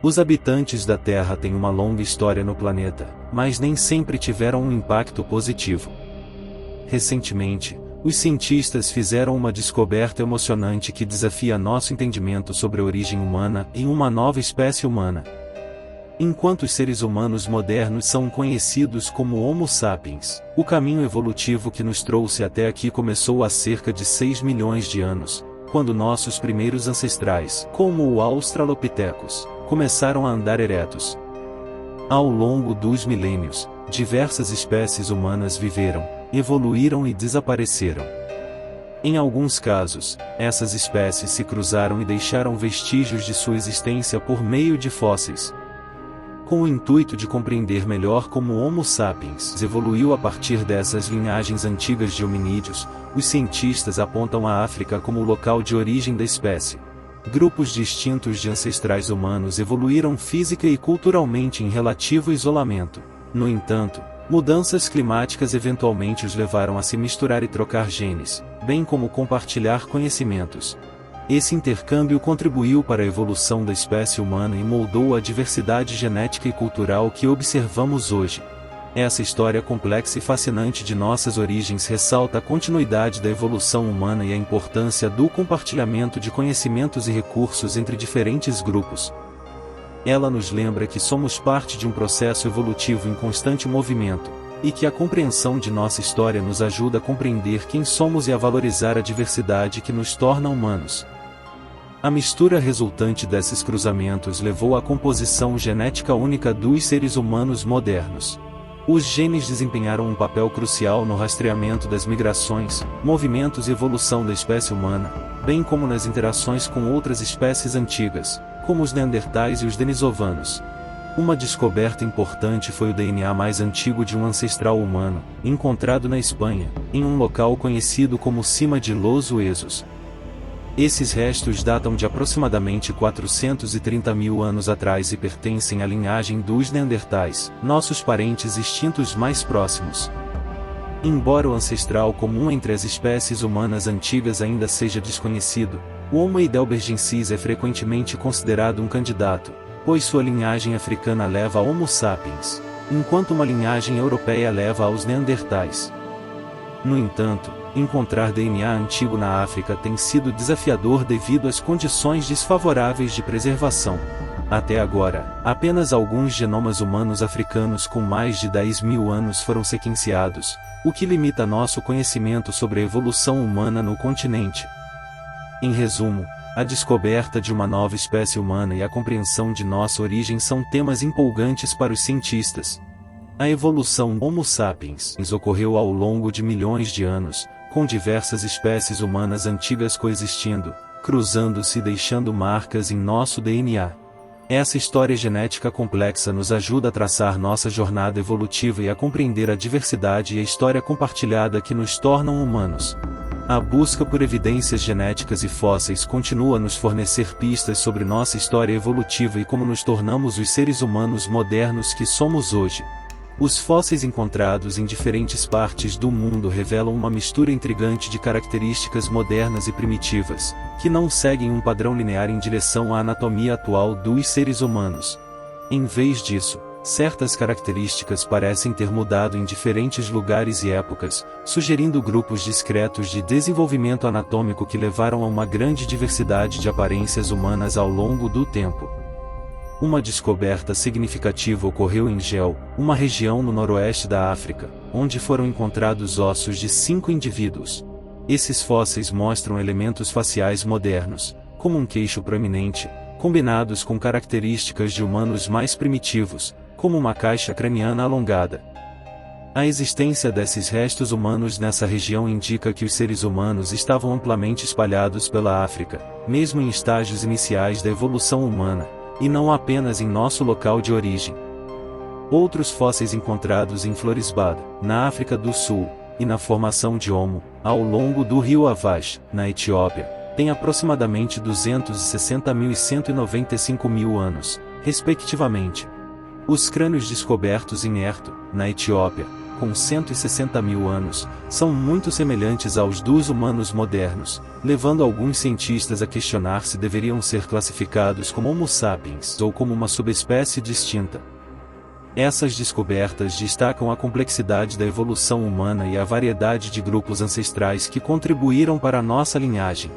Os habitantes da Terra têm uma longa história no planeta, mas nem sempre tiveram um impacto positivo. Recentemente, os cientistas fizeram uma descoberta emocionante que desafia nosso entendimento sobre a origem humana em uma nova espécie humana. Enquanto os seres humanos modernos são conhecidos como Homo sapiens, o caminho evolutivo que nos trouxe até aqui começou há cerca de 6 milhões de anos, quando nossos primeiros ancestrais, como o Australopithecus, começaram a andar eretos. Ao longo dos milênios, diversas espécies humanas viveram, evoluíram e desapareceram. Em alguns casos, essas espécies se cruzaram e deixaram vestígios de sua existência por meio de fósseis. Com o intuito de compreender melhor como o Homo sapiens evoluiu a partir dessas linhagens antigas de hominídeos, os cientistas apontam a África como o local de origem da espécie. Grupos distintos de ancestrais humanos evoluíram física e culturalmente em relativo isolamento. No entanto, mudanças climáticas eventualmente os levaram a se misturar e trocar genes, bem como compartilhar conhecimentos. Esse intercâmbio contribuiu para a evolução da espécie humana e moldou a diversidade genética e cultural que observamos hoje. Essa história complexa e fascinante de nossas origens ressalta a continuidade da evolução humana e a importância do compartilhamento de conhecimentos e recursos entre diferentes grupos. Ela nos lembra que somos parte de um processo evolutivo em constante movimento, e que a compreensão de nossa história nos ajuda a compreender quem somos e a valorizar a diversidade que nos torna humanos. A mistura resultante desses cruzamentos levou à composição genética única dos seres humanos modernos. Os genes desempenharam um papel crucial no rastreamento das migrações, movimentos e evolução da espécie humana, bem como nas interações com outras espécies antigas, como os neandertais e os denisovanos. Uma descoberta importante foi o DNA mais antigo de um ancestral humano, encontrado na Espanha, em um local conhecido como Cima de los Huesos. Esses restos datam de aproximadamente 430 mil anos atrás e pertencem à linhagem dos neandertais, nossos parentes extintos mais próximos. Embora o ancestral comum entre as espécies humanas antigas ainda seja desconhecido, o Homo heidelbergensis é frequentemente considerado um candidato, pois sua linhagem africana leva a Homo sapiens, enquanto uma linhagem europeia leva aos neandertais. No entanto, encontrar DNA antigo na África tem sido desafiador devido às condições desfavoráveis de preservação. Até agora, apenas alguns genomas humanos africanos com mais de 10 mil anos foram sequenciados, o que limita nosso conhecimento sobre a evolução humana no continente. Em resumo, a descoberta de uma nova espécie humana e a compreensão de nossa origem são temas empolgantes para os cientistas. A evolução Homo sapiens ocorreu ao longo de milhões de anos, com diversas espécies humanas antigas coexistindo, cruzando-se e deixando marcas em nosso DNA. Essa história genética complexa nos ajuda a traçar nossa jornada evolutiva e a compreender a diversidade e a história compartilhada que nos tornam humanos. A busca por evidências genéticas e fósseis continua a nos fornecer pistas sobre nossa história evolutiva e como nos tornamos os seres humanos modernos que somos hoje. Os fósseis encontrados em diferentes partes do mundo revelam uma mistura intrigante de características modernas e primitivas, que não seguem um padrão linear em direção à anatomia atual dos seres humanos. Em vez disso, certas características parecem ter mudado em diferentes lugares e épocas, sugerindo grupos discretos de desenvolvimento anatômico que levaram a uma grande diversidade de aparências humanas ao longo do tempo. Uma descoberta significativa ocorreu em Gel, uma região no noroeste da África, onde foram encontrados ossos de 5 indivíduos. Esses fósseis mostram elementos faciais modernos, como um queixo proeminente, combinados com características de humanos mais primitivos, como uma caixa craniana alongada. A existência desses restos humanos nessa região indica que os seres humanos estavam amplamente espalhados pela África, mesmo em estágios iniciais da evolução humana, e não apenas em nosso local de origem. Outros fósseis encontrados em Florisbad, na África do Sul, e na formação de Homo, ao longo do rio Avash, na Etiópia, têm aproximadamente 260 mil e 195 mil anos, respectivamente. Os crânios descobertos em Erto, na Etiópia, com 160 mil anos, são muito semelhantes aos dos humanos modernos, levando alguns cientistas a questionar se deveriam ser classificados como Homo sapiens ou como uma subespécie distinta. Essas descobertas destacam a complexidade da evolução humana e a variedade de grupos ancestrais que contribuíram para a nossa linhagem.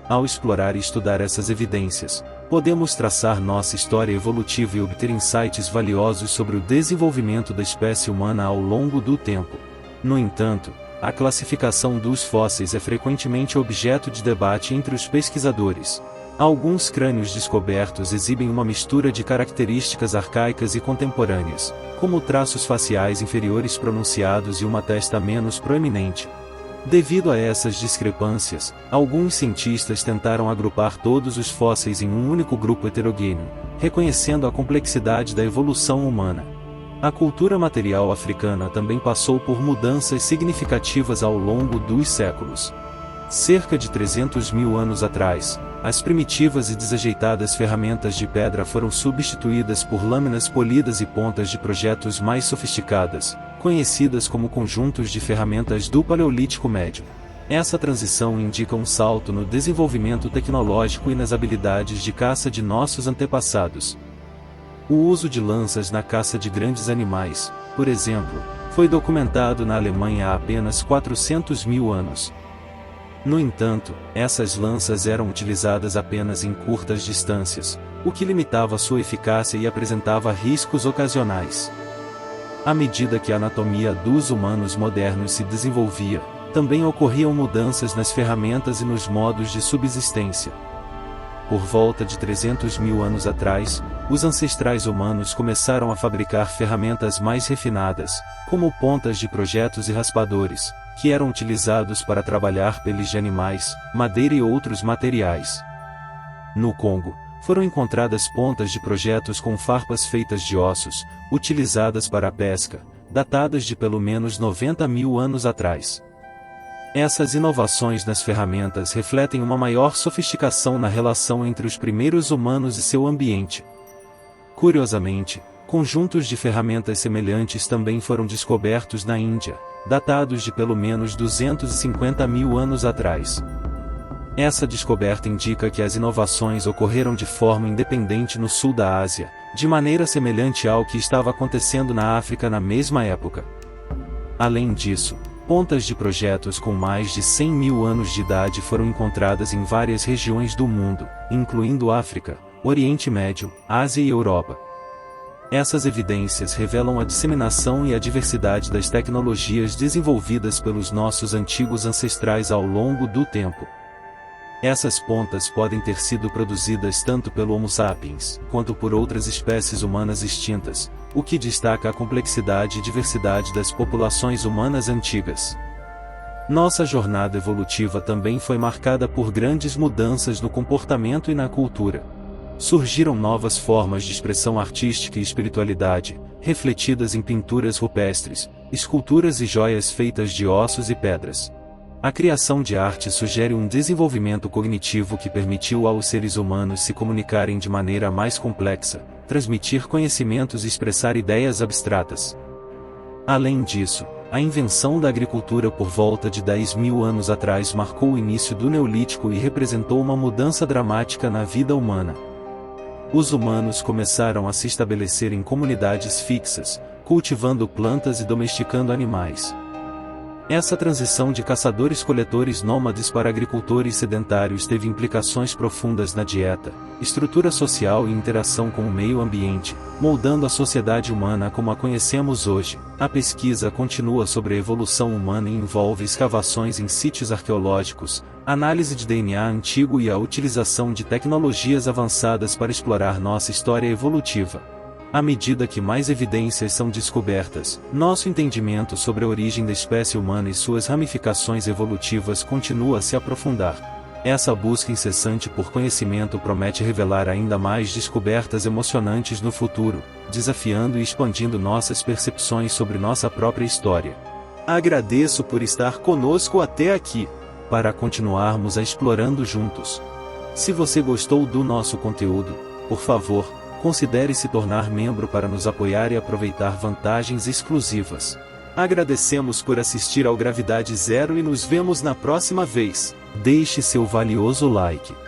Ao explorar e estudar essas evidências, podemos traçar nossa história evolutiva e obter insights valiosos sobre o desenvolvimento da espécie humana ao longo do tempo. No entanto, a classificação dos fósseis é frequentemente objeto de debate entre os pesquisadores. Alguns crânios descobertos exibem uma mistura de características arcaicas e contemporâneas, como traços faciais inferiores pronunciados e uma testa menos proeminente. Devido a essas discrepâncias, alguns cientistas tentaram agrupar todos os fósseis em um único grupo heterogêneo, reconhecendo a complexidade da evolução humana. A cultura material africana também passou por mudanças significativas ao longo dos séculos. Cerca de 300 mil anos atrás, as primitivas e desajeitadas ferramentas de pedra foram substituídas por lâminas polidas e pontas de projetos mais sofisticadas, conhecidas como conjuntos de ferramentas do Paleolítico Médio. Essa transição indica um salto no desenvolvimento tecnológico e nas habilidades de caça de nossos antepassados. O uso de lanças na caça de grandes animais, por exemplo, foi documentado na Alemanha há apenas 400 mil anos. No entanto, essas lanças eram utilizadas apenas em curtas distâncias, o que limitava sua eficácia e apresentava riscos ocasionais. À medida que a anatomia dos humanos modernos se desenvolvia, também ocorriam mudanças nas ferramentas e nos modos de subsistência. Por volta de 300 mil anos atrás, os ancestrais humanos começaram a fabricar ferramentas mais refinadas, como pontas de projetos e raspadores, que eram utilizados para trabalhar peles de animais, madeira e outros materiais. No Congo, foram encontradas pontas de projetos com farpas feitas de ossos, utilizadas para a pesca, datadas de pelo menos 90 mil anos atrás. Essas inovações nas ferramentas refletem uma maior sofisticação na relação entre os primeiros humanos e seu ambiente. Curiosamente, conjuntos de ferramentas semelhantes também foram descobertos na Índia, datados de pelo menos 250 mil anos atrás. Essa descoberta indica que as inovações ocorreram de forma independente no sul da Ásia, de maneira semelhante ao que estava acontecendo na África na mesma época. Além disso, pontas de projetos com mais de 100 mil anos de idade foram encontradas em várias regiões do mundo, incluindo África, Oriente Médio, Ásia e Europa. Essas evidências revelam a disseminação e a diversidade das tecnologias desenvolvidas pelos nossos antigos ancestrais ao longo do tempo. Essas pontas podem ter sido produzidas tanto pelo Homo sapiens, quanto por outras espécies humanas extintas, o que destaca a complexidade e diversidade das populações humanas antigas. Nossa jornada evolutiva também foi marcada por grandes mudanças no comportamento e na cultura. Surgiram novas formas de expressão artística e espiritualidade, refletidas em pinturas rupestres, esculturas e joias feitas de ossos e pedras. A criação de arte sugere um desenvolvimento cognitivo que permitiu aos seres humanos se comunicarem de maneira mais complexa, transmitir conhecimentos e expressar ideias abstratas. Além disso, a invenção da agricultura por volta de 10 mil anos atrás marcou o início do Neolítico e representou uma mudança dramática na vida humana. Os humanos começaram a se estabelecer em comunidades fixas, cultivando plantas e domesticando animais. Essa transição de caçadores-coletores nômades para agricultores sedentários teve implicações profundas na dieta, estrutura social e interação com o meio ambiente, moldando a sociedade humana como a conhecemos hoje. A pesquisa continua sobre a evolução humana e envolve escavações em sítios arqueológicos, análise de DNA antigo e a utilização de tecnologias avançadas para explorar nossa história evolutiva. À medida que mais evidências são descobertas, nosso entendimento sobre a origem da espécie humana e suas ramificações evolutivas continua a se aprofundar. Essa busca incessante por conhecimento promete revelar ainda mais descobertas emocionantes no futuro, desafiando e expandindo nossas percepções sobre nossa própria história. Agradeço por estar conosco até aqui, para continuarmos a explorando juntos. Se você gostou do nosso conteúdo, por favor, considere se tornar membro para nos apoiar e aproveitar vantagens exclusivas. Agradecemos por assistir ao Gravidade Zero e nos vemos na próxima vez. Deixe seu valioso like.